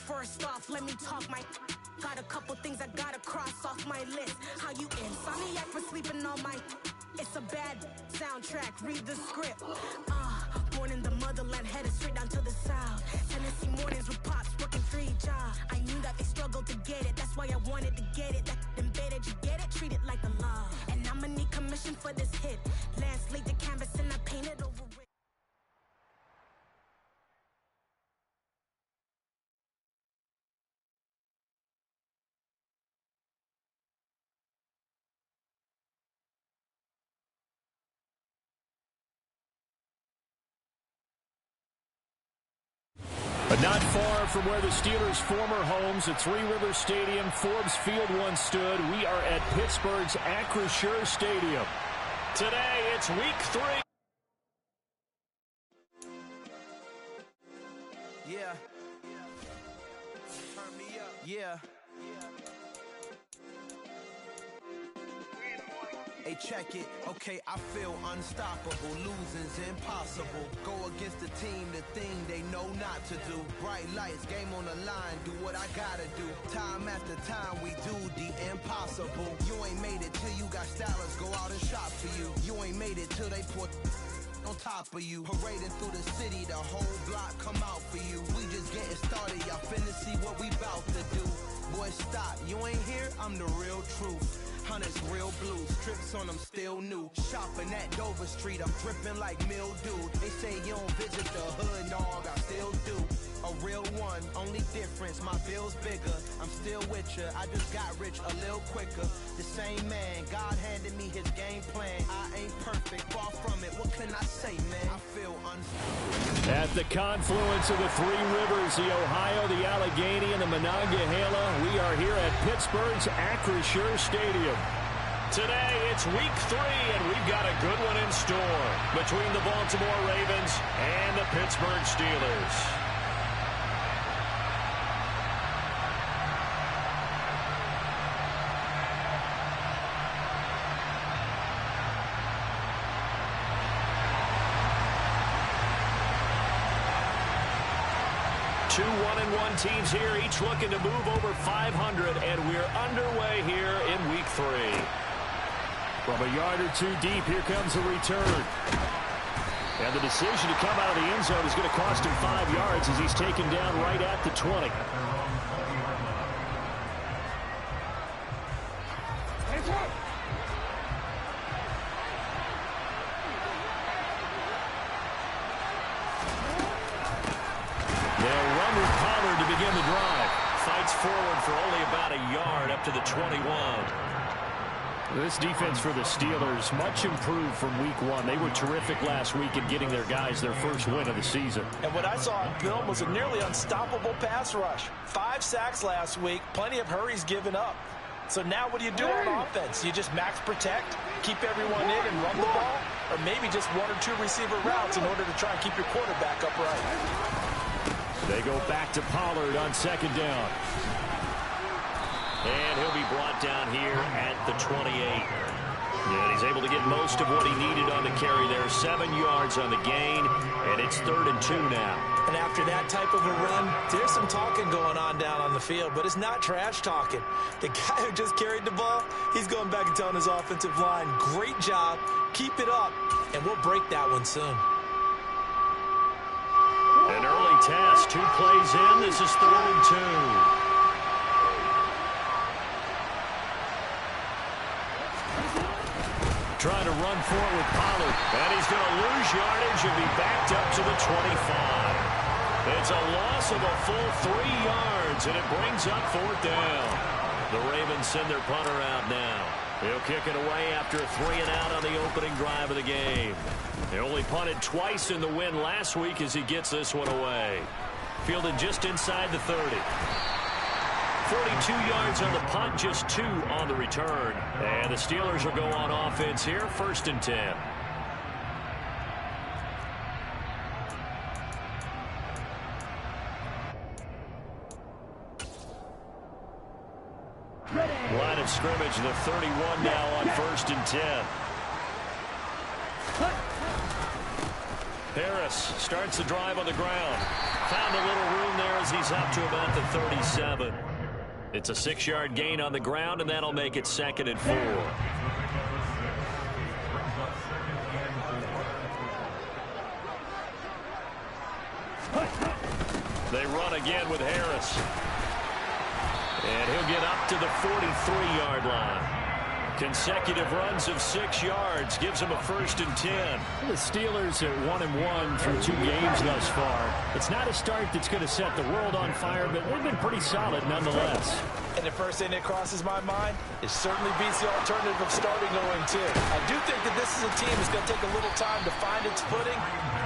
First off, let me talk my. Got a couple things I gotta cross off my list. How you insomniac for sleeping on my. It's a bad soundtrack, read the script. Born in the motherland, headed straight down to the south. Tennessee mornings with pops, working 3 jobs. I knew that they struggled to get it, that's why I wanted to get it. That embedded, you get it, treat it like a law. And I'ma need commission for this hit. Lance laid the canvas and I painted over it. But not far from where the Steelers' former homes at Three Rivers Stadium, Forbes Field once stood, we are at Pittsburgh's Acrisure Stadium. Today, it's week 3. Yeah. Turn me up. Yeah. Hey, check it. Okay, I feel unstoppable. Losing's impossible. Go against the team, the thing they know not to do. Bright lights, game on the line, do what I gotta do. Time after time, we do the impossible. You ain't made it till you got stylers go out and shop for you. You ain't made it till they put on top of you. Parading through the city, the whole block come out for you. We just getting started, y'all finna see what we bout to do. Boy, stop, you ain't here, I'm the real truth. Hunters real blue, strips on them still new. Shopping at Dover Street, I'm dripping like mildew. They say you don't visit the hood, dog, I still do. A real one, only difference, my bill's bigger. I'm still with ya, I just got rich a little quicker. The same man, God handed me his game plan. I ain't perfect, far from it, what can I say, man? I feel unstoppable. At the confluence of the Three Rivers, the Ohio, the Allegheny, and the Monongahela, we are here at Pittsburgh's Acrisure Stadium. Today, it's week 3, and we've got a good one in store between the Baltimore Ravens and the Pittsburgh Steelers. Two 1-1 teams here, each looking to move over 500, and we're underway here in week 3. From a yard or two deep, here comes the return. And the decision to come out of the end zone is going to cost him 5 yards as he's taken down right at the 20. Forward for only about a yard up to the 21. This defense for the Steelers, much improved from week 1. They were terrific last week in getting their guys their first win of the season. And what I saw on film was a nearly unstoppable pass rush. 5 sacks last week, plenty of hurries given up. So now what do you do on offense? You just max protect, keep everyone in and run the ball, or maybe just 1 or 2 receiver routes in order to try and keep your quarterback upright. They go back to Pollard on 2nd down. And he'll be brought down here at the 28. And he's able to get most of what he needed on the carry there. 7 yards on the gain, and it's 3rd and 2 now. And after that type of a run, there's some talking going on down on the field, but it's not trash talking. The guy who just carried the ball, he's going back and telling his offensive line, great job, keep it up, and we'll break that one soon. An early test, 2 plays in, this is 3rd and 2. Trying to run for it with Pollard. And he's going to lose yardage and be backed up to the 25. It's a loss of a full 3 yards, and it brings up 4th down. The Ravens send their punter out now. He'll kick it away after a 3-and-out on the opening drive of the game. He only punted twice in the win last week as he gets this one away. Fielded just inside the 30. 42 yards on the punt, just 2 on the return. And the Steelers will go on offense here, 1st and 10. Line of scrimmage, the 31 now on 1st and 10. Harris starts the drive on the ground. Found a little room there as he's up to about the 37. It's a 6-yard gain on the ground, and that'll make it 2nd and 4. They run again with Harris. And he'll get up to the 43-yard line. Consecutive runs of 6 yards gives him a 1st and 10. The Steelers are 1-1 through 2 games thus far. It's not a start that's going to set the world on fire, but they've been pretty solid nonetheless. And the first thing that crosses my mind, it certainly beats the alternative of starting 0-2. I do think that this is a team that's going to take a little time to find its footing.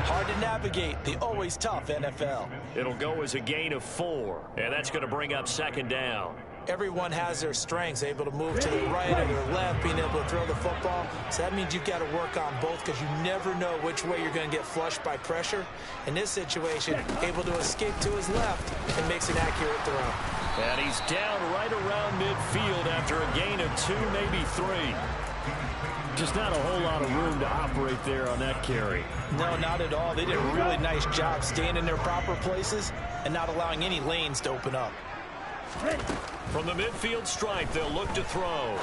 Hard to navigate the always tough NFL. It'll go as a gain of 4, and that's going to bring up 2nd down. Everyone has their strengths, able to move to the right or their left, being able to throw the football. So that means you've got to work on both because you never know which way you're going to get flushed by pressure. In this situation, able to escape to his left and makes an accurate throw. And he's down right around midfield after a gain of 2, maybe 3. Just not a whole lot of room to operate there on that carry. No, not at all. They did a really nice job staying in their proper places and not allowing any lanes to open up. From the midfield stripe, they'll look to throw.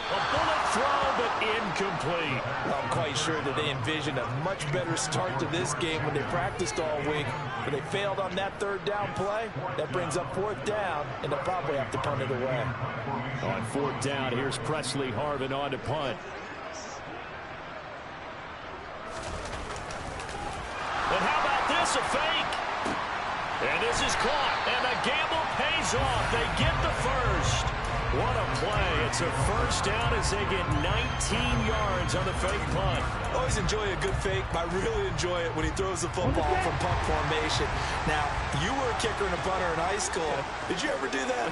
A bullet throw, but incomplete. I'm quite sure that they envisioned a much better start to this game when they practiced all week. But they failed on that 3rd down play. That brings up 4th down, and they'll probably have to punt it away. On 4th down, here's Presley Harvin on to punt. And how about this, a fake? And this is caught, and the gamble pays off. They get the 1st. What a play. It's a 1st down as they get 19 yards on the fake punt. Always enjoy a good fake, but I really enjoy it when he throws the football from punt formation. Now, you were a kicker and a punter in high school. Did you ever do that?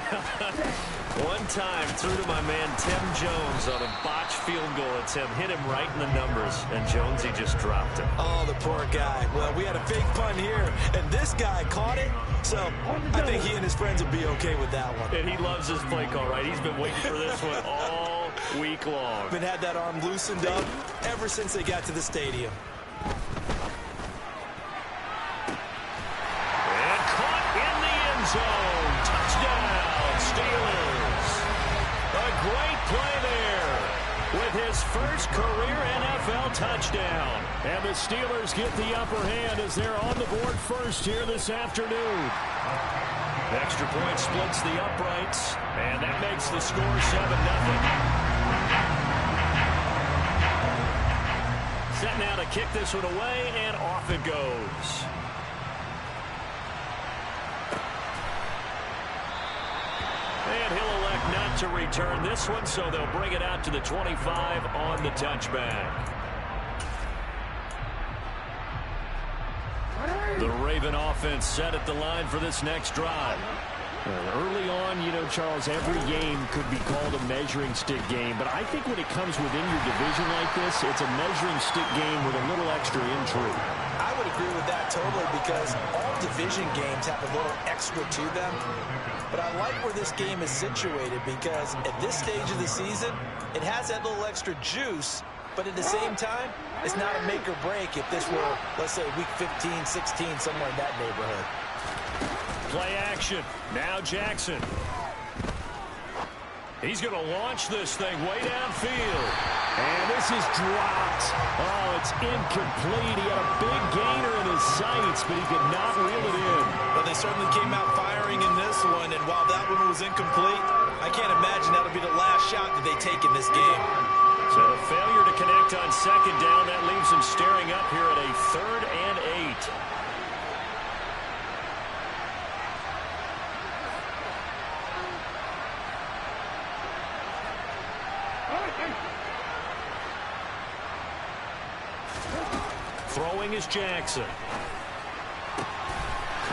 One time, threw to my man Tim Jones on a botched field goal attempt. Hit him right in the numbers, and Jonesy just dropped him. Oh, the poor guy. Well, we had a fake punt here, and this guy caught it. So I think he and his friends would be okay with that one. And he loves his play call, right? He's been waiting for this one all week long. Been had that arm loosened up ever since they got to the stadium. And caught in the end zone. Touchdown, Steelers. A great play there with his first career NFL touchdown. And the Steelers get the upper hand as they're on the board first here this afternoon. Extra point splits the uprights, and that makes the score 7-0. Set now to kick this one away, and off it goes. And he'll elect not to return this one, so they'll bring it out to the 25 on the touchback. The Raven offense set at the line for this next drive. Early on, you know, Charles, every game could be called a measuring stick game. But I think when it comes within your division like this, it's a measuring stick game with a little extra intrigue. I would agree with that totally because all division games have a little extra to them. But I like where this game is situated because at this stage of the season, it has that little extra juice. But at the same time, it's not a make or break if this were, let's say, week 15, 16, somewhere in that neighborhood. Play action. Now Jackson. He's going to launch this thing way downfield. And this is dropped. Oh, it's incomplete. He had a big gainer in his sights, but he could not reel it in. But they certainly came out firing in this one, and while that one was incomplete, I can't imagine that'll be the last shot that they take in this game. So a failure to connect on 2nd down. That leaves him staring up here at a 3rd and 8. Throwing is Jackson.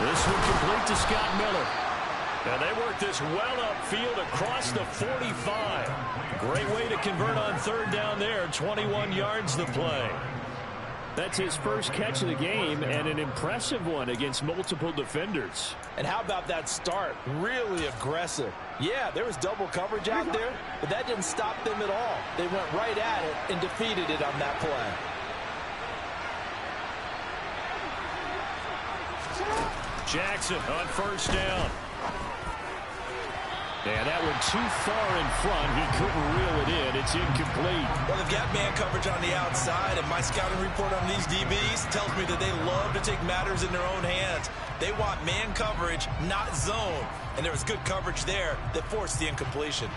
This one complete to Scott Miller. Now they work this well upfield across the 45. Great way to convert on 3rd down there. 21 yards to play. That's his first catch of the game and an impressive one against multiple defenders. And how about that start? Really aggressive. Yeah, there was double coverage out there, but that didn't stop them at all. They went right at it and defeated it on that play. Jackson on first down. And that one too far in front. He couldn't reel it in. It's incomplete. Well, they've got man coverage on the outside, and my scouting report on these DBs tells me that they love to take matters in their own hands. They want man coverage, not zone. And there was good coverage there that forced the incompletion.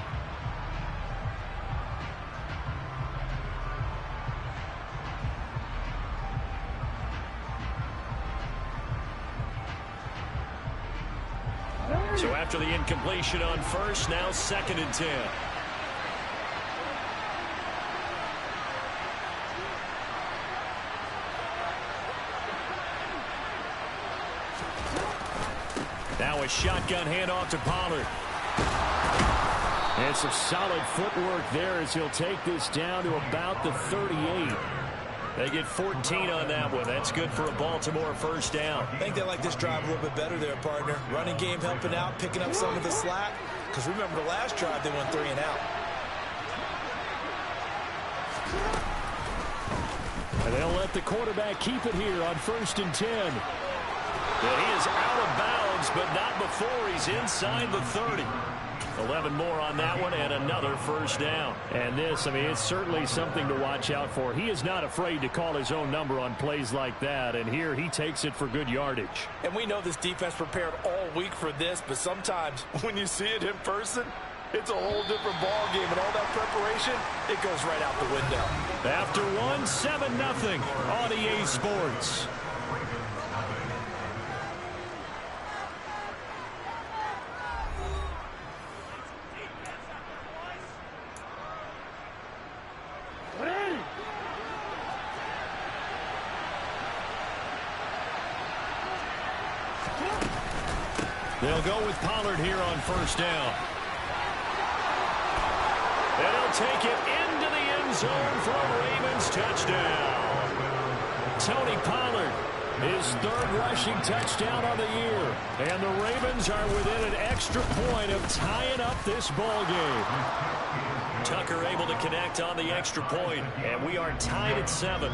So after the incompletion on first, now 2nd and 10. Now a shotgun handoff to Pollard. And some solid footwork there as he'll take this down to about the 38. They get 14 on that one. That's good for a Baltimore first down. I think they like this drive a little bit better there, partner. Running game helping out, picking up some of the slack. Because remember the last drive, they went 3 and out. And they'll let the quarterback keep it here on 1st and 10. And he is out of bounds, but not before he's inside the 30. 11 more on that one and another first down. And this, I mean, it's certainly something to watch out for. He is not afraid to call his own number on plays like that, and here he takes it for good yardage. And we know this defense prepared all week for this, but sometimes when you see it in person, it's a whole different ball game, and all that preparation, it goes right out the window. After 7-0 on EA Sports. They'll go with Pollard here on first down. And he'll take it into the end zone for a Ravens touchdown. Tony Pollard, his 3rd rushing touchdown on the year. And the Ravens are within an extra point of tying up this ball game. Tucker able to connect on the extra point, and we are tied at 7.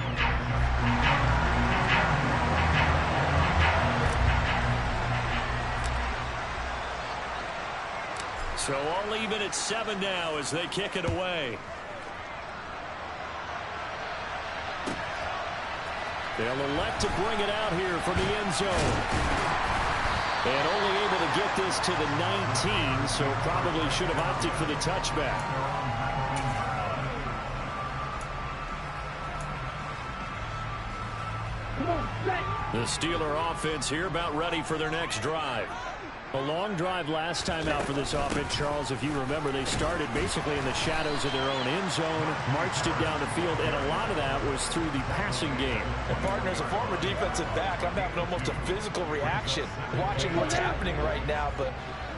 So all even at 7 now as they kick it away. They'll elect to bring it out here from the end zone. And only able to get this to the 19, so probably should have opted for the touchback. The Steeler offense here about ready for their next drive. A long drive last time out for this offense, Charles. If you remember, they started basically in the shadows of their own end zone, marched it down the field, and a lot of that was through the passing game. And partner, as a former defensive back, I'm having almost a physical reaction watching what's happening right now. But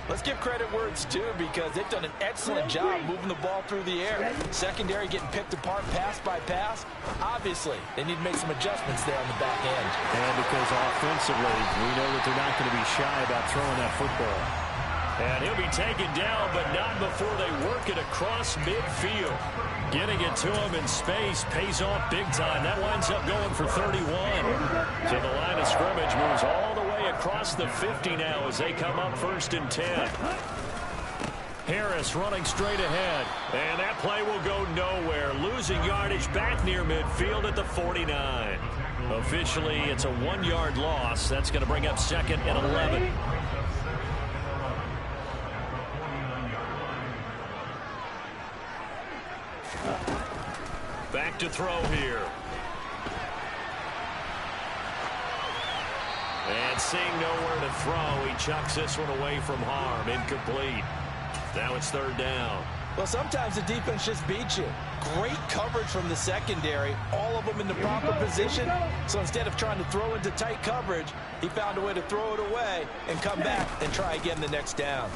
let's give credit where it's due, because they've done an excellent job moving the ball through the air. Secondary getting picked apart pass by pass. Obviously, they need to make some adjustments there on the back end. And because offensively, we know that they're not going to be shy about throwing that football. And he'll be taken down, but not before they work it across midfield. Getting it to him in space pays off big time. That winds up going for 31. So the line of scrimmage moves all the way across the 50 now as they come up 1st and 10. Harris running straight ahead. And that play will go nowhere. Losing yardage back near midfield at the 49. Officially, it's a 1-yard loss. That's going to bring up 2nd and 11. Back to throw here. And seeing nowhere to throw, he chucks this one away from harm. Incomplete. Now it's 3rd down. Well, sometimes the defense just beats you. Great coverage from the secondary, all of them in the proper position. So instead of trying to throw into tight coverage, he found a way to throw it away and come back and try again the next down.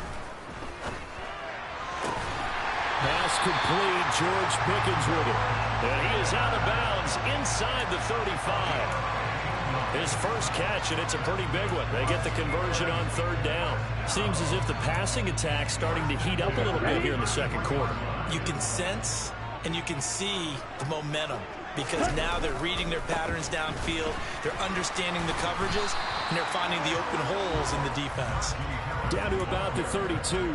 Pass complete. George Pickens with it. And he is out of bounds inside the 35. His first catch, and it's a pretty big one. They get the conversion on 3rd down. Seems as if the passing attack's starting to heat up a little bit here in the 2nd quarter. You can sense and you can see the momentum. because now they're reading their patterns downfield, they're understanding the coverages, and they're finding the open holes in the defense. Down to about the 32.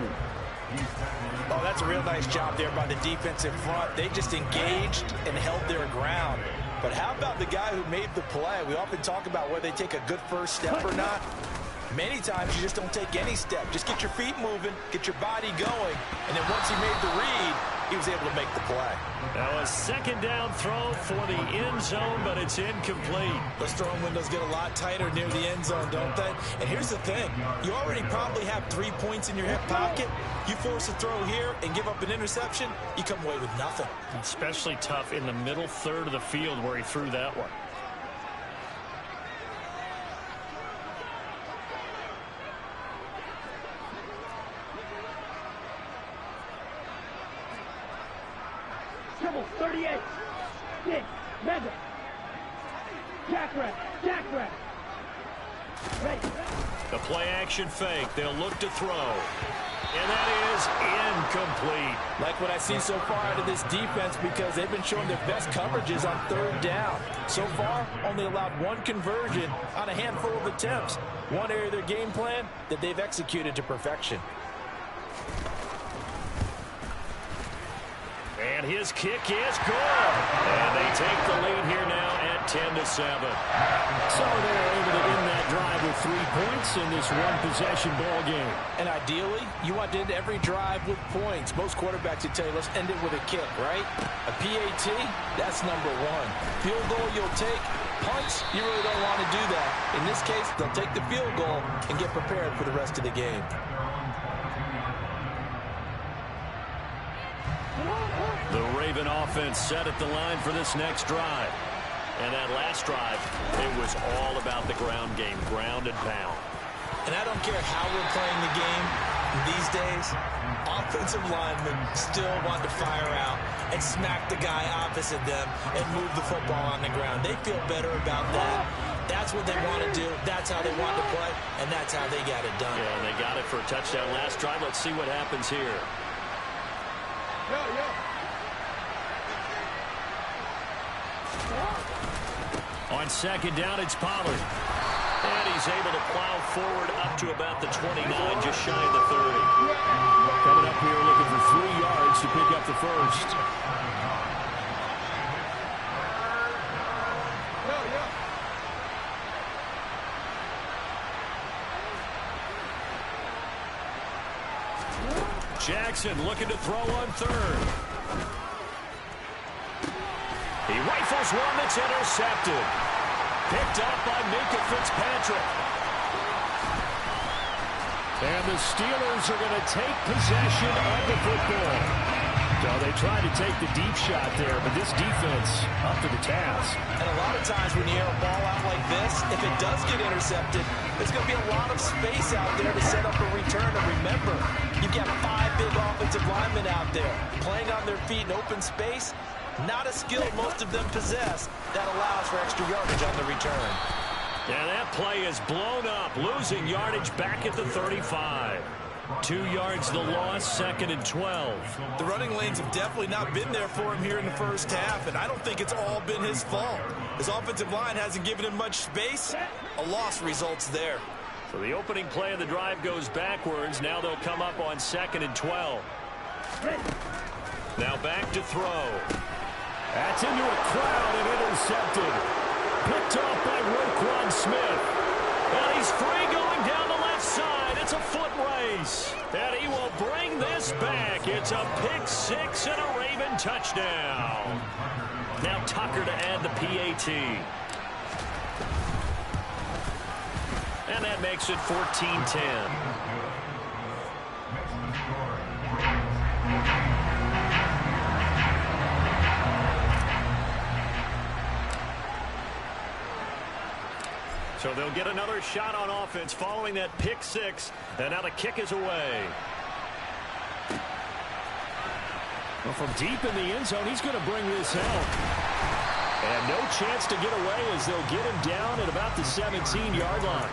Oh, that's a real nice job there by the defensive front. They just engaged and held their ground. But how about the guy who made the play? We often talk about whether they take a good first step or not. Many times you just don't take any step. Just get your feet moving, get your body going, and then once he made the read, he was able to make the play. Now a second down throw for the end zone, but it's incomplete. Those throwing windows get a lot tighter near the end zone, don't they? And here's the thing. You already probably have 3 points in your hip pocket. You force a throw here and give up an interception, you come away with nothing. Especially tough in the middle third of the field where he threw that one. Dribble, 38. Dig, Mender. Jackrabbit, Jackrabbit. Ready. The play action fake. They'll look to throw. And that is incomplete. Like what I see so far out of this defense, because they've been showing their best coverages on third down. So far, only allowed one conversion on a handful of attempts. One area of their game plan that they've executed to perfection. And his kick is good. And they take the lead here now at 10-7. So they're able to end that drive with 3 points in this one-possession ball game. And ideally, you want to end every drive with points. Most quarterbacks would tell you, let's end it with a kick, right? A PAT, that's number one. Field goal you'll take. Punts, you really don't want to do that. In this case, they'll take the field goal and get prepared for the rest of the game. The Raven offense set at the line for this next drive. And that last drive, it was all about the ground game, ground and pound. And I don't care how we're playing the game these days, offensive linemen still want to fire out and smack the guy opposite them and move the football on the ground. They feel better about that. That's what they want to do. That's how they want to play, and that's how they got it done. Yeah, and they got it for a touchdown last drive. Let's see what happens here. On second down, it's Pollard. And he's able to plow forward up to about the 29, just shy of the 30. Coming up here looking for 3 yards to pick up the first. Jackson looking to throw on third. He rifles one that's intercepted. Picked up by Minkah Fitzpatrick. And the Steelers are going to take possession of the football. So they tried to take the deep shot there, but this defense up to the task. And a lot of times when you air a ball out like this, if it does get intercepted, there's going to be a lot of space out there to set up a return. And remember, you've got 5 big offensive linemen out there playing on their feet in open space. Not a skill most of them possess that allows for extra yardage on the return. Yeah, that play is blown up, losing yardage back at the 35. 2 yards the loss, second and 12. The running lanes have definitely not been there for him here in the first half, and I don't think it's all been his fault. His offensive line hasn't given him much space. A loss results there. So the opening play of the drive goes backwards. Now they'll come up on second and 12. Now back to throw. That's into a crowd and intercepted. Picked off by Roquan Smith. And he's free going down the left side. It's a foot race. And he will bring this back. It's a pick six and a Raven touchdown. Now Tucker to add the PAT. And that makes it 14-10. So they'll get another shot on offense following that pick six. And now the kick is away. Well, from deep in the end zone, he's going to bring this out. And no chance to get away as they'll get him down at about the 17-yard line.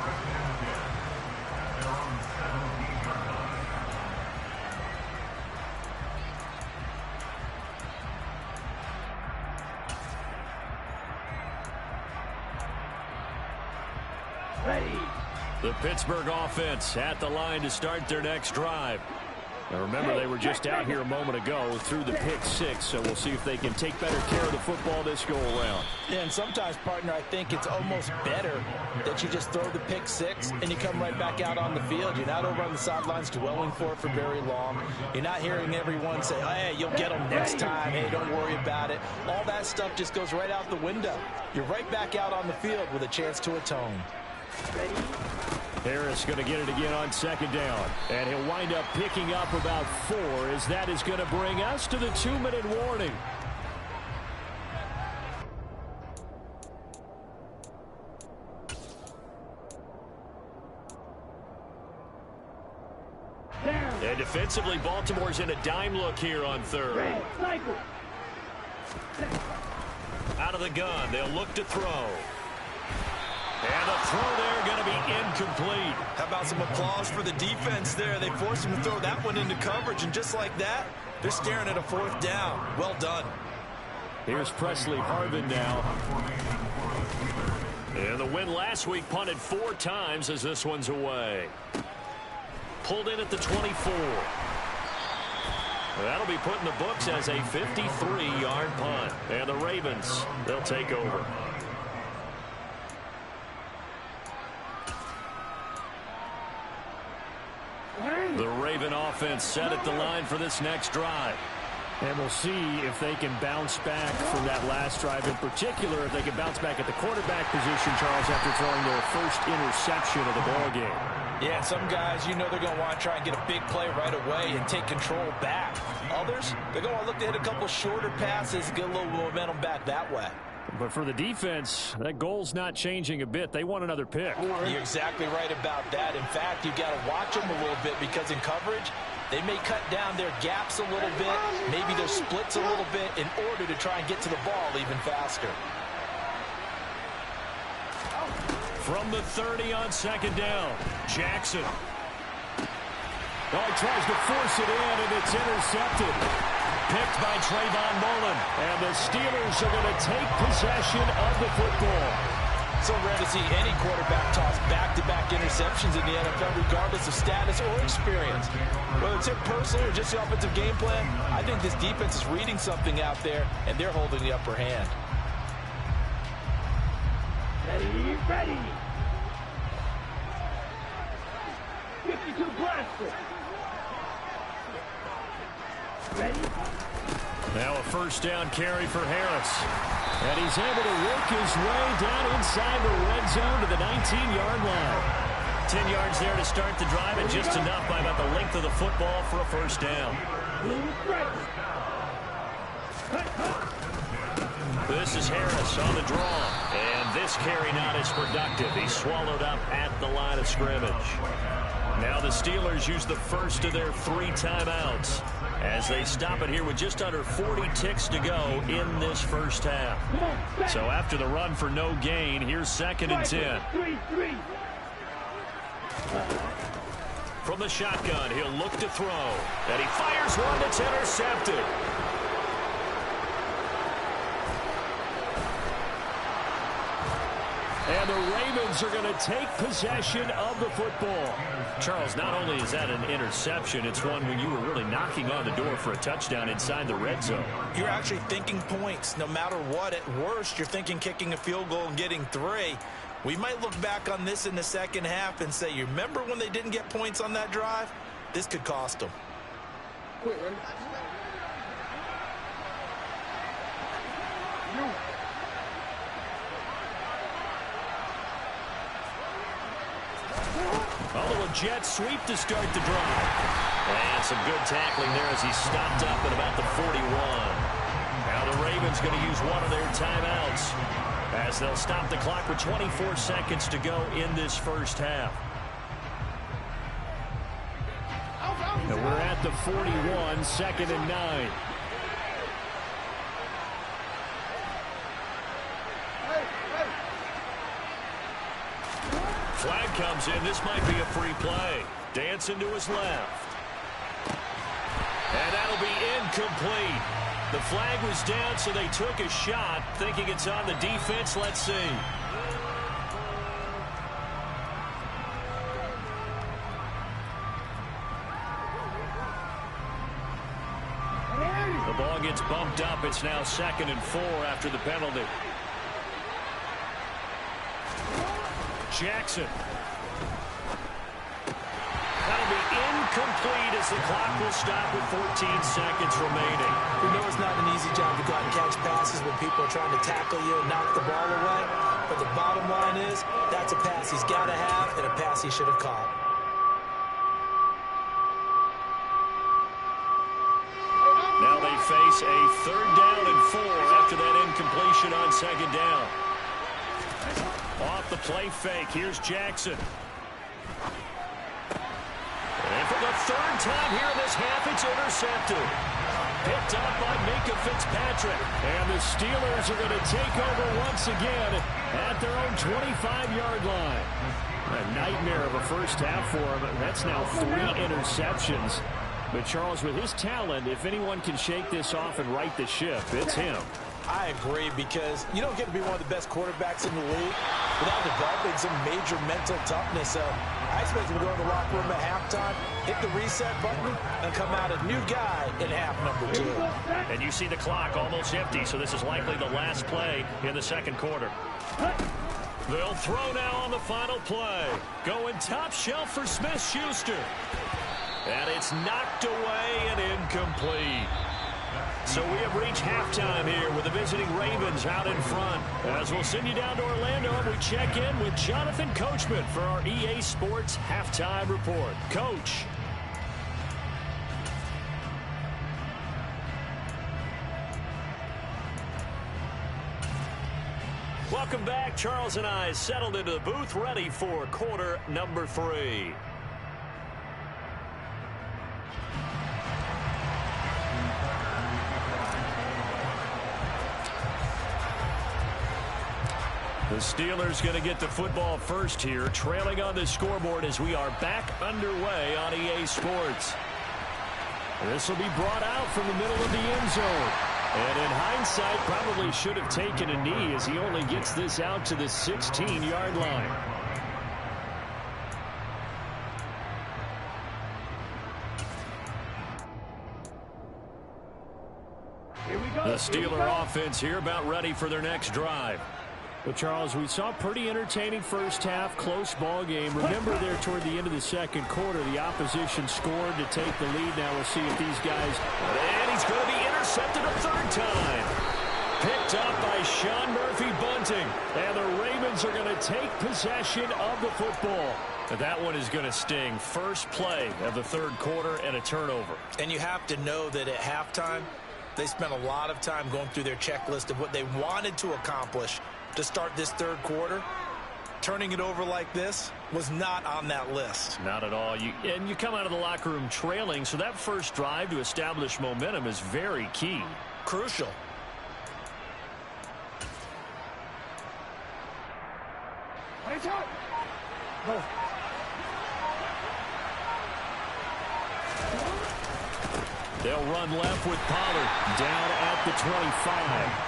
Ready. The Pittsburgh offense at the line to start their next drive. Now remember, they were just out here a moment ago through the pick six, so we'll see if they can take better care of the football this go-around. Yeah, and sometimes, partner, I think it's almost better that you just throw the pick six and you come right back out on the field. You're not over on the sidelines dwelling for it for very long. You're not hearing everyone say, hey, you'll get them next time. Hey, don't worry about it. All that stuff just goes right out the window. You're right back out on the field with a chance to atone. Ready. Harris going to get it again on second down. And he'll wind up picking up about 4, as that is going to bring us to the 2-minute warning. Down. And defensively, Baltimore's in a dime look here on third. Red. Cycle. Out of the gun, they'll look to throw. And the throw there going to be incomplete. How about some applause for the defense there? They forced him to throw that one into coverage, and just like that, they're staring at a 4th down. Well done. Here's Presley Harvin now. And the win last week punted 4 times as this one's away. Pulled in at the 24. That'll be put in the books as a 53-yard punt. And the Ravens, they'll take over. The Raven offense set at the line for this next drive. And we'll see if they can bounce back from that last drive. In particular, if they can bounce back at the quarterback position, Charles, after throwing their first interception of the ballgame. Yeah, some guys, you know they're going to want to try and get a big play right away and take control back. Others, they're going to look to hit a couple shorter passes, get a little momentum back that way. But for the defense, that goal's not changing a bit. They want another pick. You're exactly right about that. In fact, you've got to watch them a little bit, because in coverage, they may cut down their gaps a little bit, maybe their splits a little bit, in order to try and get to the ball even faster. From the 30 on second down, Jackson. Oh, he tries to force it in, and it's intercepted. Picked by Trayvon Mullen. And the Steelers are going to take possession of the football. So rare to see any quarterback toss back-to-back interceptions in the NFL, regardless of status or experience. Whether it's him personally or just the offensive game plan, I think this defense is reading something out there, and they're holding the upper hand. Ready. Ready. 52 blaster. Ready. Now a first down carry for Harris. And he's able to work his way down inside the red zone to the 19-yard line. 10 yards there to start the drive, and just enough by about the length of the football for a first down. This is Harris on the draw. And this carry not as productive. He's swallowed up at the line of scrimmage. Now the Steelers use the first of their 3 timeouts as they stop it here with just under 40 ticks to go in this first half. So after the run for no gain, here's 2nd and 10. From the shotgun, he'll look to throw. And he fires one that's intercepted. And the Ravens are going to take possession of the football. Charles, not only is that an interception, it's one when you were really knocking on the door for a touchdown inside the red zone. You're actually thinking points. No matter what, at worst, you're thinking kicking a field goal and getting 3. We might look back on this in the second half and say, you remember when they didn't get points on that drive? This could cost them. Although a jet sweep to start the drive. And some good tackling there as he stopped up at about the 41. Now the Ravens going to use one of their timeouts as they'll stop the clock with 24 seconds to go in this first half. And we're at the 41, 2nd and 9. Flag comes in. This might be a free play. Dancing to his left. And that'll be incomplete. The flag was down, so they took a shot, thinking it's on the defense. Let's see. gets bumped up. It's now 2nd and 4 after the penalty. Jackson. That'll be incomplete as the clock will stop with 14 seconds remaining. We know it's not an easy job to go out and catch passes when people are trying to tackle you and knock the ball away. But the bottom line is, that's a pass he's got to have and a pass he should have caught. Now they face a 3rd down and 4 after that incompletion on 2nd down. Off the play fake, here's Jackson. And for the 3rd time here in this half, it's intercepted. Picked up by Minkah Fitzpatrick. And the Steelers are going to take over once again at their own 25-yard line. A nightmare of a first half for him. That's now 3 interceptions. But Charles, with his talent, if anyone can shake this off and right the ship, it's him. I agree, because you don't get to be one of the best quarterbacks in the league without developing some major mental toughness. So I expect him to go in the locker room at halftime, hit the reset button, and come out a new guy in half number 2. And you see the clock almost empty, so this is likely the last play in the 2nd quarter. They'll throw now on the final play. Going top shelf for Smith-Schuster. And it's knocked away and incomplete. So we have reached halftime here with the visiting Ravens out in front. As we'll send you down to Orlando and we check in with Jonathan Coachman for our EA Sports Halftime Report. Coach. Welcome back. Charles and I settled into the booth, ready for quarter number 3. The Steelers going to get the football first here, trailing on the scoreboard as we are back underway on EA Sports. This will be brought out from the middle of the end zone. And in hindsight, probably should have taken a knee as he only gets this out to the 16-yard line. The Steeler offense here about ready for their next drive. Well, Charles, we saw a pretty entertaining first half, close ball game. Remember there toward the end of the 2nd quarter, the opposition scored to take the lead. Now we'll see if these guys... And he's going to be intercepted a 3rd time. Picked up by Sean Murphy-Bunting. And the Ravens are going to take possession of the football. And that one is going to sting. First play of the 3rd quarter and a turnover. And you have to know that at halftime, they spent a lot of time going through their checklist of what they wanted to accomplish to start this 3rd quarter. Turning it over like this was not on that list. Not at all. And you come out of the locker room trailing, so that first drive to establish momentum is very key. Crucial. They'll run left with Pollard down at the 25.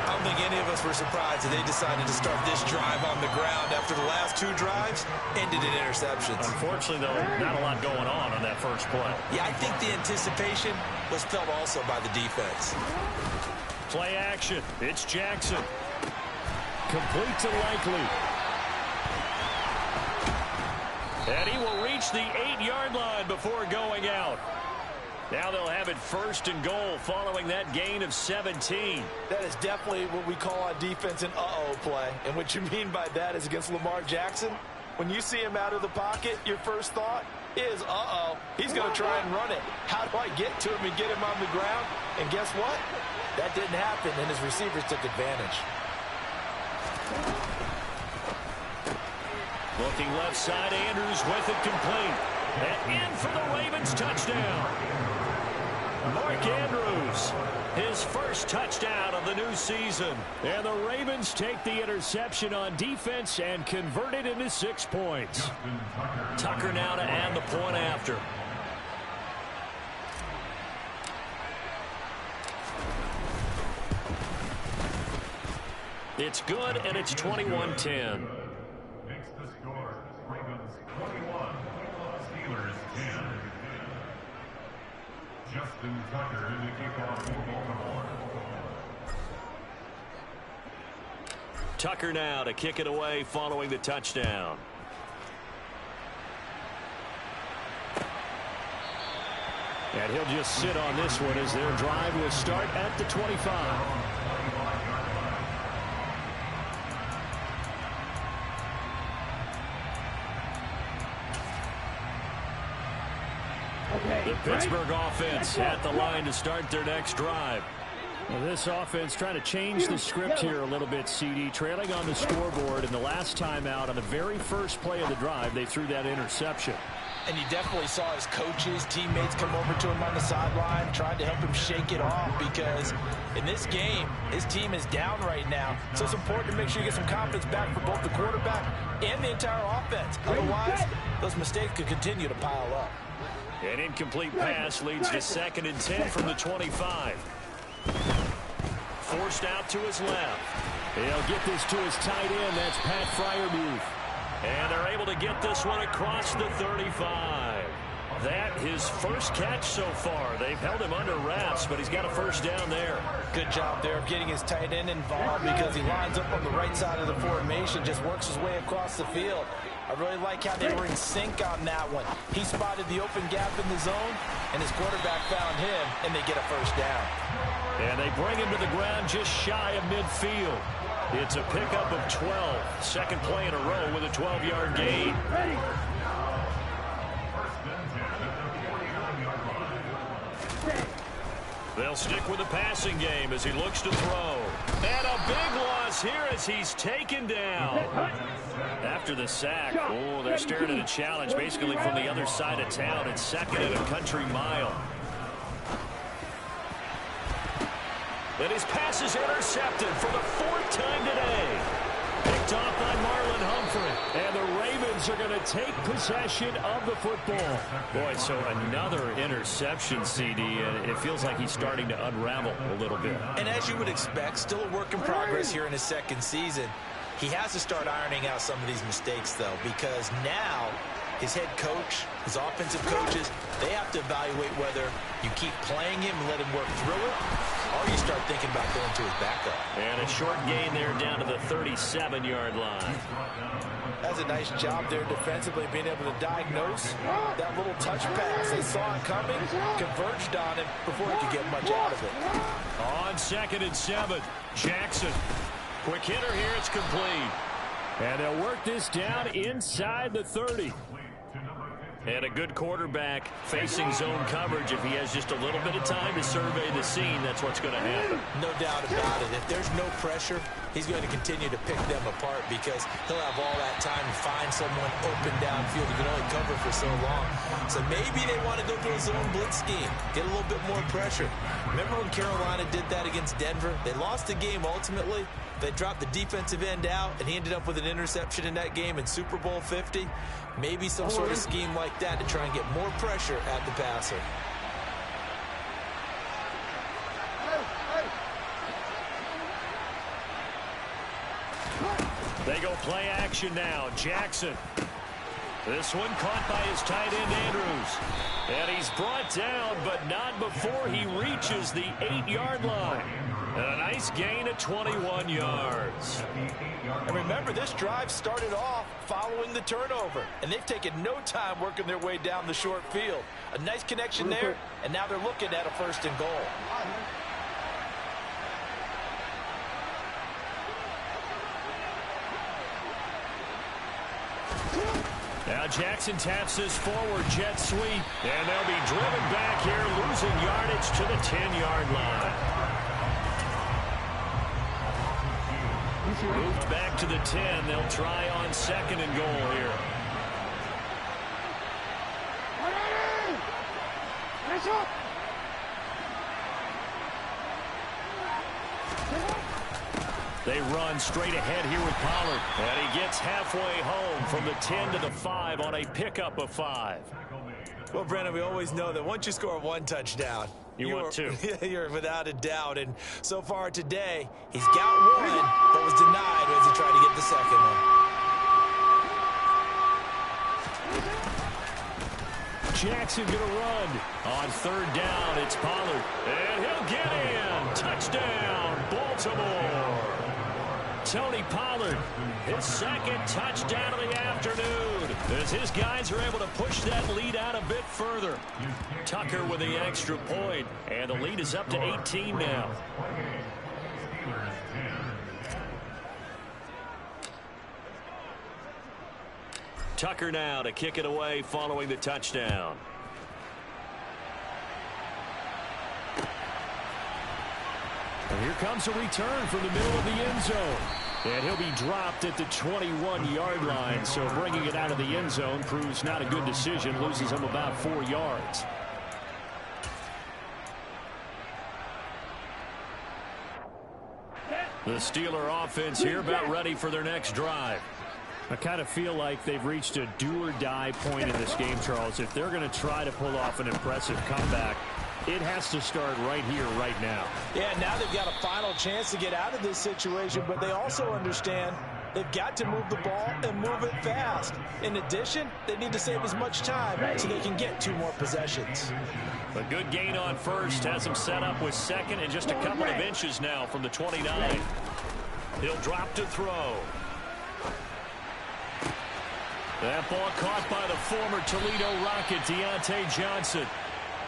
I don't think any of us were surprised that they decided to start this drive on the ground after the last 2 drives ended in interceptions. Unfortunately, though, not a lot going on that first play. Yeah, I think the anticipation was felt also by the defense. Play action. It's Jackson. Complete to Likely. And he will reach the 8-yard line before going out. Now they'll have it 1st and goal following that gain of 17. That is definitely what we call on defense an uh-oh play. And what you mean by that is against Lamar Jackson, when you see him out of the pocket, your first thought is, uh-oh, he's going to try and run it. How do I get to him and get him on the ground? And guess what? That didn't happen, and his receivers took advantage. Looking left side, Andrews with it complete. And in for the Ravens touchdown. Mark Andrews, his first touchdown of the new season. And the Ravens take the interception on defense and convert it into 6 points. Tucker now to add the point after. It's good, and it's 21-10. Makes the score Ravens 21, Steelers 10. Justin Tucker in the kickoff for Baltimore. Tucker now to kick it away following the touchdown. And he'll just sit on this one as their drive will start at the 25. The Pittsburgh offense at the line to start their next drive. Well, this offense trying to change the script here a little bit, CD. Trailing on the scoreboard, and the last time out on the very first play of the drive, they threw that interception. And you definitely saw his coaches, teammates come over to him on the sideline, trying to help him shake it off, because in this game, his team is down right now. So it's important to make sure you get some confidence back for both the quarterback and the entire offense. Otherwise, those mistakes could continue to pile up. An incomplete pass leads to 2nd and 10 from the 25. Forced out to his left. He'll get this to his tight end. That's Pat Freiermuth. And they're able to get this one across the 35. That his first catch so far. They've held him under wraps, but he's got a first down there. Good job there of getting his tight end involved, because he lines up on the right side of the formation, just works his way across the field. I really like how they were in sync on that one. He spotted the open gap in the zone, and his quarterback found him, and they get a first down. And they bring him to the ground just shy of midfield. It's a pickup of 12. Second play in a row with a 12-yard gain. Ready. They'll stick with the passing game as he looks to throw. And a big loss here as he's taken down. After the sack, oh, they're staring at a challenge basically from the other side of town. It's 2nd and a country mile. And his pass is intercepted for the 4th time today. Picked off by Marlon Humphrey. And the Ravens are going to take possession of the football. Boy, so another interception, CD, and it feels like he's starting to unravel a little bit. And as you would expect, still a work in progress here in his second season. He has to start ironing out some of these mistakes, though, because now his head coach, his offensive coaches, they have to evaluate whether you keep playing him and let him work through it, or you start thinking about going to his backup. And a short gain there down to the 37-yard line. That's a nice job there defensively, being able to diagnose that little touch pass. They saw it coming, converged on him before he could get much out of it. On 2nd and 7, Jackson. Quick hitter here, it's complete. And they'll work this down inside the 30. And a good quarterback facing zone coverage. If he has just a little bit of time to survey the scene, that's what's going to happen. No doubt about it. If there's no pressure, he's going to continue to pick them apart, because he'll have all that time to find someone open downfield. He can only cover for so long. So maybe they want to go to a zone blitz scheme, get a little bit more pressure. Remember when Carolina did that against Denver? They lost the game ultimately. They dropped the defensive end out, and he ended up with an interception in that game in Super Bowl 50. Maybe some sort of scheme like that to try and get more pressure at the passer. They go play action now. Jackson. This one caught by his tight end, Andrews. And he's brought down, but not before he reaches the 8-yard line. And a nice gain of 21 yards. And remember, this drive started off following the turnover, and they've taken no time working their way down the short field. A nice connection there, and now they're looking at a 1st and goal. Now Jackson taps his forward jet sweep, and they'll be driven back here, losing yardage to the 10-yard line. Moved back to the 10. They'll try on 2nd and goal here. They run straight ahead here with Pollard. And he gets halfway home from the 10 to the 5 on a pickup of 5. Well, Brandon, we always know that once you score one touchdown, you want two. You're without a doubt. And so far today, he's got one, but was denied as he tried to get the second one. Jackson going to run. On third down, it's Pollard. And he'll get in. Touchdown, Baltimore. Tony Pollard, his second touchdown of the afternoon, as his guys are able to push that lead out a bit further. Tucker with the extra point, and the lead is up to 18 now. Tucker now to kick it away following the touchdown. And here comes a return from the middle of the end zone. And he'll be dropped at the 21-yard line. So bringing it out of the end zone proves not a good decision. Loses him about 4 yards. The Steeler offense here about ready for their next drive. I kind of feel like they've reached a do-or-die point in this game, Charles. If they're going to try to pull off an impressive comeback, it has to start right here, right now. Yeah, now they've got a final chance to get out of this situation, but they also understand they've got to move the ball and move it fast. In addition, they need to save as much time so they can get 2 more possessions. A good gain on first has him set up with second and just a couple of inches now from the 29. He'll drop to throw. That ball caught by the former Toledo Rocket, Deontay Johnson.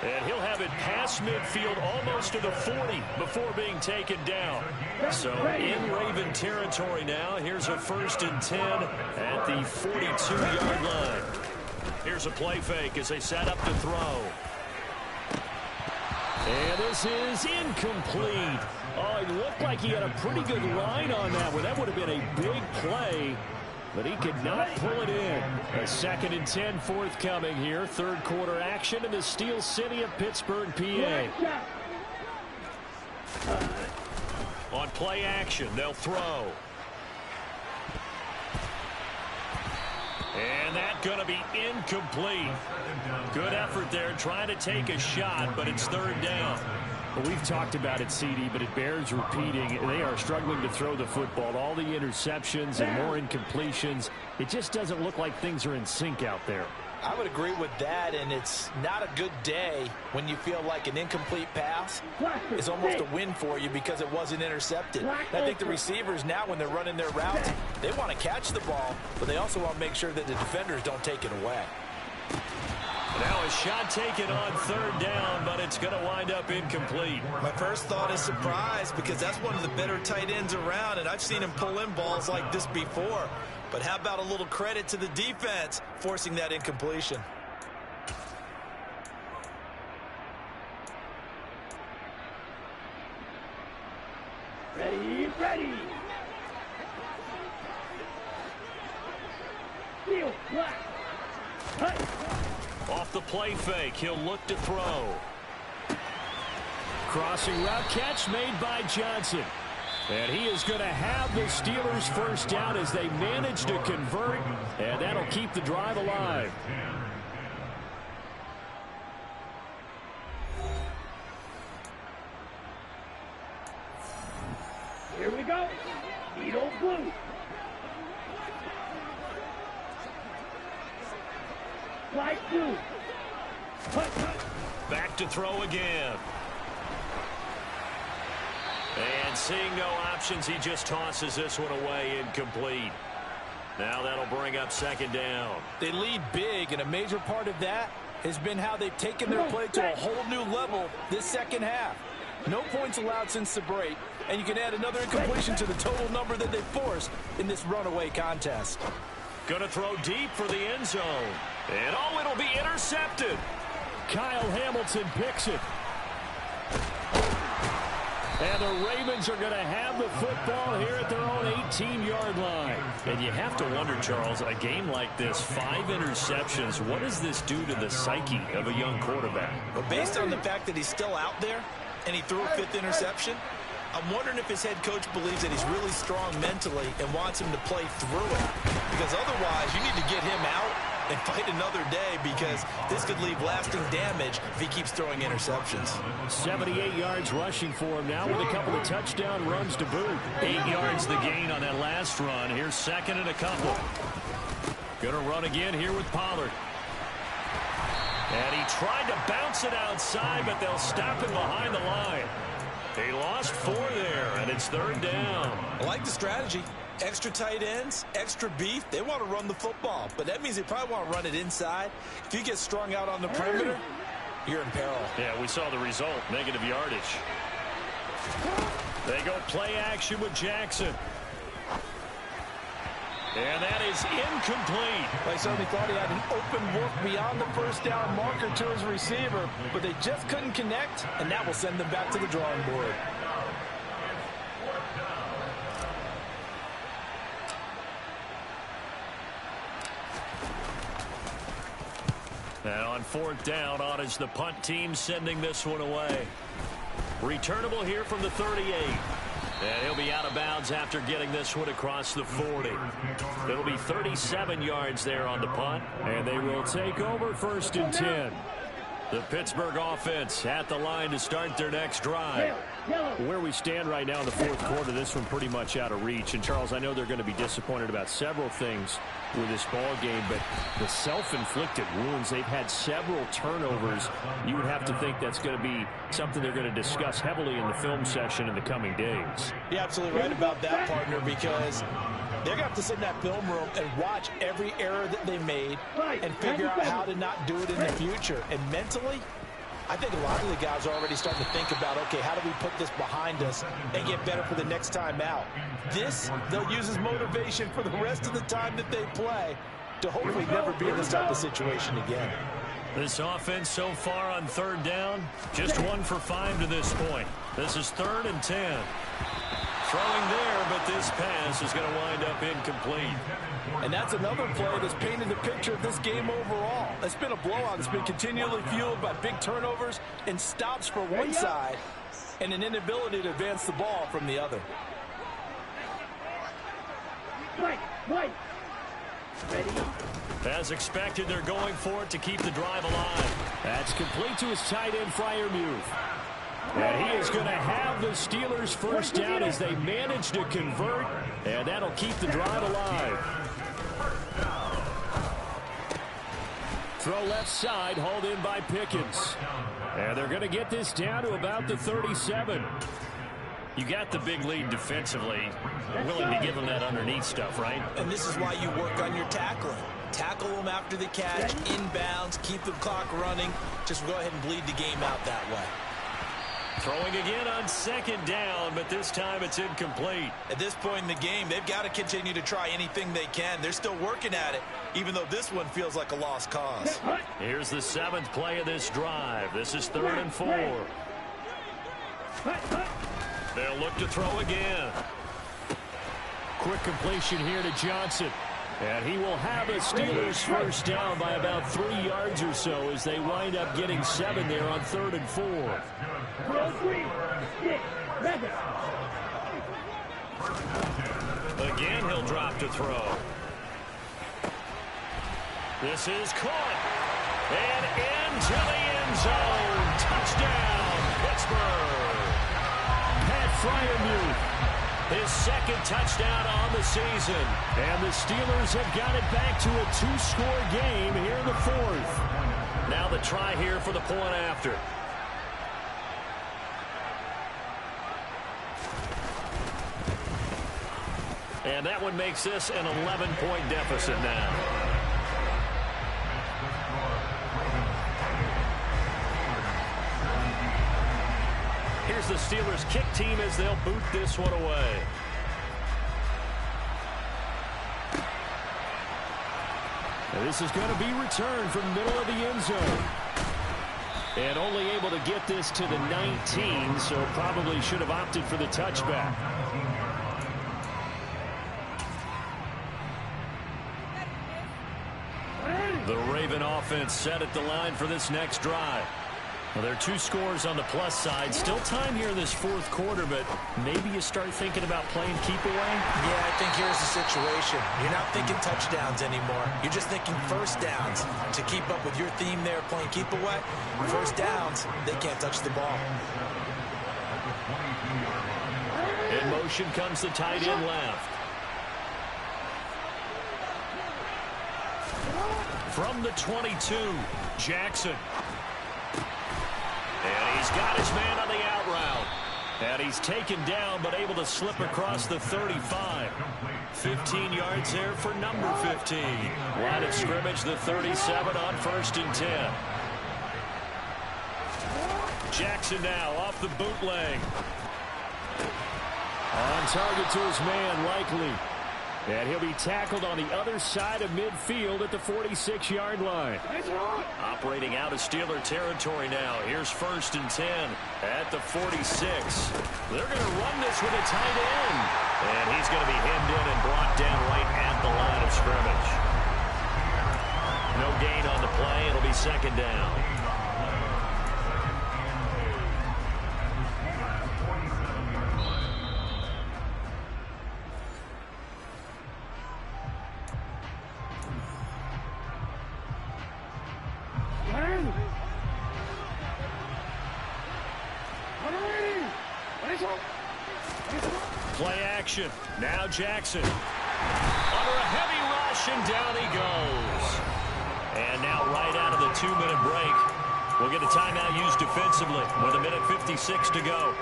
And he'll have it past midfield almost to the 40 before being taken down. So in Raven territory now. Here's a 1st and 10 at the 42-yard line. Here's a play fake as they set up to throw. And this is incomplete. Oh, it looked like he had a pretty good line on that one. That would have been a big play, but he could not pull it in. A 2nd and 10 forthcoming here. 3rd quarter action in the Steel City of Pittsburgh, PA. On play action, they'll throw. And that's going to be incomplete. Good effort there trying to take a shot, but it's 3rd down. Well, we've talked about it, CD, but it bears repeating. They are struggling to throw the football. All the interceptions and more incompletions. It just doesn't look like things are in sync out there. I would agree with that, and it's not a good day when you feel like an incomplete pass is almost a win for you because it wasn't intercepted. I think the receivers now, when they're running their routes, they want to catch the ball, but they also want to make sure that the defenders don't take it away. Now a shot taken on 3rd down, but it's going to wind up incomplete. My first thought is surprise because that's one of the better tight ends around, and I've seen him pull in balls like this before. But how about a little credit to the defense forcing that incompletion? Ready, ready. Steel black. Off the play fake, he'll look to throw. Crossing route catch made by Johnson. And he is going to have the Steelers' 1st down as they manage to convert, and that'll keep the drive alive. Here we go. Needle blue. Light blue. Back to throw again. And seeing no options, he just tosses this one away, incomplete. Now that'll bring up 2nd down. They lead big, and a major part of that has been how they've taken their play to a whole new level this 2nd half. No points allowed since the break, and you can add another incompletion to the total number that they forced in this runaway contest. Gonna throw deep for the end zone. And oh, it'll be intercepted. Kyle Hamilton picks it. And the Ravens are going to have the football here at their own 18-yard line. And you have to wonder, Charles, a game like this, 5 interceptions, what does this do to the psyche of a young quarterback? But based on the fact that he's still out there and he threw a 5th interception, I'm wondering if his head coach believes that he's really strong mentally and wants him to play through it. Because otherwise, you need to get him out and fight another day because this could leave lasting damage if he keeps throwing interceptions. 78 yards rushing for him now with a couple of touchdown runs to boot. 8 yards the gain on that last run. Here's 2nd and a couple. Gonna run again here with Pollard. And he tried to bounce it outside, but they'll stop it behind the line. He lost 4 there, and it's 3rd down. I like the strategy. Extra tight ends, extra beef. They want to run the football, but that means they probably want to run it inside. If you get strung out on the perimeter, you're in peril. Yeah, we saw the result, negative yardage. They go play action with Jackson. And that is incomplete. They certainly thought he had an open look beyond the first down marker to his receiver, but they just couldn't connect, and that will send them back to the drawing board. And on 4th down, on is the punt team sending this one away. Returnable here from the 38. And he'll be out of bounds after getting this one across the 40. It'll be 37 yards there on the punt. And they will take over 1st and 10. The Pittsburgh offense at the line to start their next drive. Where we stand right now in the 4th quarter, this one pretty much out of reach. And, Charles, I know they're going to be disappointed about several things with this ball game, but the self-inflicted wounds, they've had several turnovers. You would have to think that's going to be something they're going to discuss heavily in the film session in the coming days. You're absolutely right about that, partner, because they're going to have to sit in that film room and watch every error that they made and figure out how to not do it in the future. And mentally, I think a lot of the guys are already starting to think about, okay, how do we put this behind us and get better for the next time out? This, they'll use as motivation for the rest of the time that they play to hopefully never be in this type of situation again. This offense so far on 3rd down, just 1 for 5 to this point. This is 3rd and 10. Throwing there, but this pass is going to wind up incomplete. And that's another play that's painted the picture of this game overall. It's been a blowout. It's been continually fueled by big turnovers and stops for one side and an inability to advance the ball from the other. Ready? As expected, they're going for it to keep the drive alive. That's complete to his tight end, Freiermuth. And he is going to have the Steelers 1st down as they manage to convert, and that'll keep the drive alive. Throw left side, hauled in by Pickens. And they're going to get this down to about the 37. You got the big lead defensively, willing to give them that underneath stuff, right? And this is why you work on your tackling. Tackle them after the catch, inbounds, keep the clock running. Just go ahead and bleed the game out that way. Throwing again on 2nd down, but this time it's incomplete. At this point in the game, they've got to continue to try anything they can. They're still working at it, even though this one feels like a lost cause. Here's the 7th play of this drive. This is 3rd and 4. They'll look to throw again. Quick completion here to Johnson. And he will have a Steelers 1st down by about 3 yards or so as they wind up getting 7 there on 3rd and 4. Again, he'll drop to throw. This is caught. And into the end zone. Touchdown, Pittsburgh. Pat Freiermuth, his 2nd touchdown on the season. and the Steelers have got it back to a 2-score game here in the 4th. Now the try here for the point after. And that one makes this an 11-point deficit now. Here's the Steelers kick team as they'll boot this one away. And this is going to be returned from the middle of the end zone. And only able to get this to the 19, so probably should have opted for the touchback. The Raven offense set at the line for this next drive. Well, there are 2 scores on the plus side. Still time here in this 4th quarter, but maybe you start thinking about playing keep away? Yeah, I think here's the situation. You're not thinking touchdowns anymore. You're just thinking 1st downs. To keep up with your theme there, playing keep away, 1st downs, they can't touch the ball. In motion comes the tight end left. From the 22, Jackson. And he's got his man on the out route. And he's taken down but able to slip across the 35. 15 yards there for number 15. Line of scrimmage, the 37 on 1st and 10. Jackson now off the bootleg. On target to his man, Likely. And he'll be tackled on the other side of midfield at the 46-yard line. Operating out of Steeler territory now. Here's 1st and 10 at the 46. They're going to run this with a tight end. And he's going to be hemmed in and brought down right at the line of scrimmage. No gain on the play. It'll be 2nd down. Play action. Now Jackson. Under a heavy rush, and down he goes. And now right out of the 2-minute break, we'll get a timeout used defensively with 1:56 to go.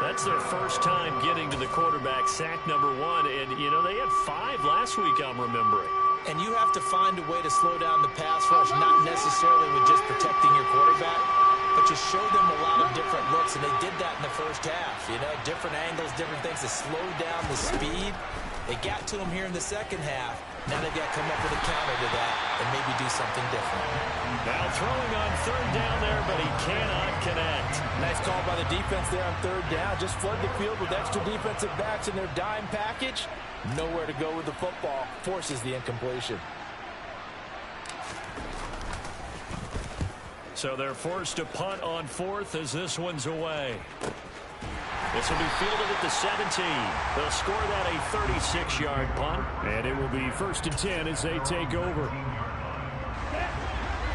That's their first time getting to the quarterback, sack number 1. And, you know, they had 5 last week, I'm remembering. And you have to find a way to slow down the pass rush, not necessarily with just protecting your quarterback, but you show them a lot of different looks, and they did that in the first half. You know, different angles, different things to slow down the speed. They got to him here in the second half. Now they've got to come up with a counter to that and maybe do something different. Now throwing on 3rd down there, but he cannot connect. Nice call by the defense there on 3rd down. Just flood the field with extra defensive backs in their dime package. Nowhere to go with the football. Forces the incompletion. So they're forced to punt on 4th as this one's away. This will be fielded at the 17. They'll score that a 36-yard punt. And it will be 1st and 10 as they take over.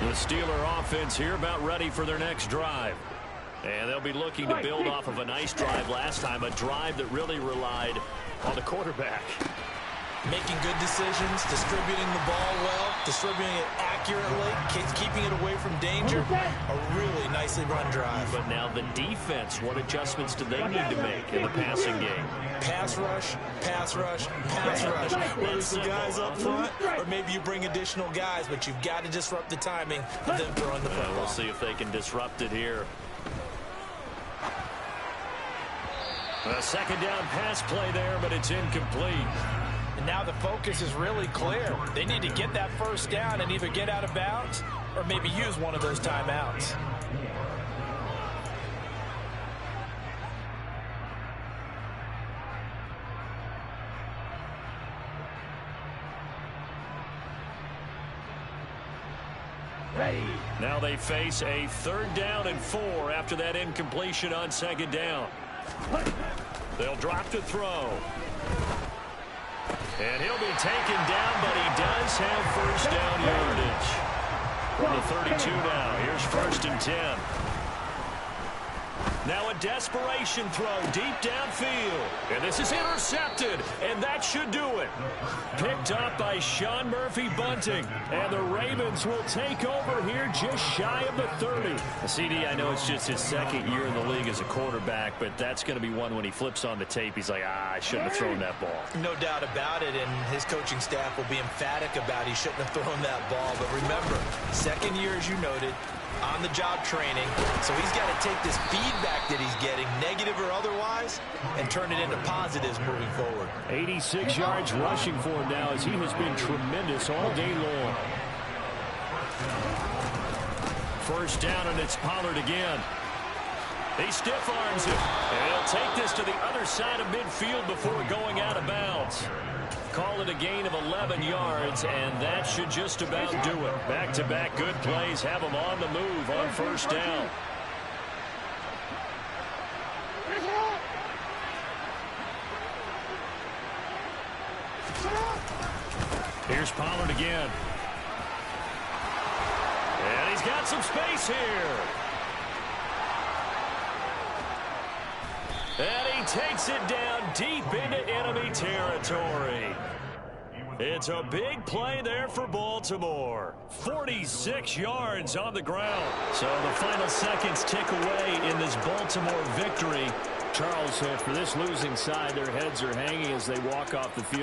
The Steeler offense here about ready for their next drive. And they'll be looking to build off of a nice drive last time, a drive that really relied on the quarterback. Making good decisions, distributing the ball well, distributing it accurately, keeping it away from danger. A really nicely run drive. But now the defense, what adjustments do they need to make in the passing game? Pass rush, pass rush, pass rush. Whether it's the guys up front, or maybe you bring additional guys, but you've got to disrupt the timing of them throwing the football. We'll see if they can disrupt it here. A 2nd down pass play there, but it's incomplete. And now the focus is really clear. They need to get that 1st down and either get out of bounds or maybe use one of those timeouts. Ready. Now they face a 3rd down and 4 after that incompletion on 2nd down. They'll drop to throw. And he'll be taken down, but he does have 1st down yardage. From the 32 now, here's 1st and 10. Now a desperation throw deep downfield. And this is intercepted, and that should do it. Picked up by Sean Murphy-Bunting. And the Ravens will take over here just shy of the 30. CD, I know it's just his 2nd year in the league as a quarterback, but that's going to be one when he flips on the tape. He's like, I shouldn't have thrown that ball. No doubt about it, and his coaching staff will be emphatic about he shouldn't have thrown that ball. But remember, 2nd year, as you noted, on-the-job training, so he's got to take this feedback that he's getting, negative or otherwise, and turn it into positives moving forward. 86 yards rushing for him now as he has been tremendous all day long. 1st down, and it's Pollard again. He stiff-arms it, and he'll take this to the other side of midfield before going out of bounds. Call it a gain of 11 yards, and that should just about do it. Back-to-back good plays have them on the move on 1st down. Here's Pollard again. And he's got some space here. And he takes it down deep into enemy territory. It's a big play there for Baltimore. 46 yards on the ground. So the final seconds tick away in this Baltimore victory. Charles, for this losing side, their heads are hanging as they walk off the field.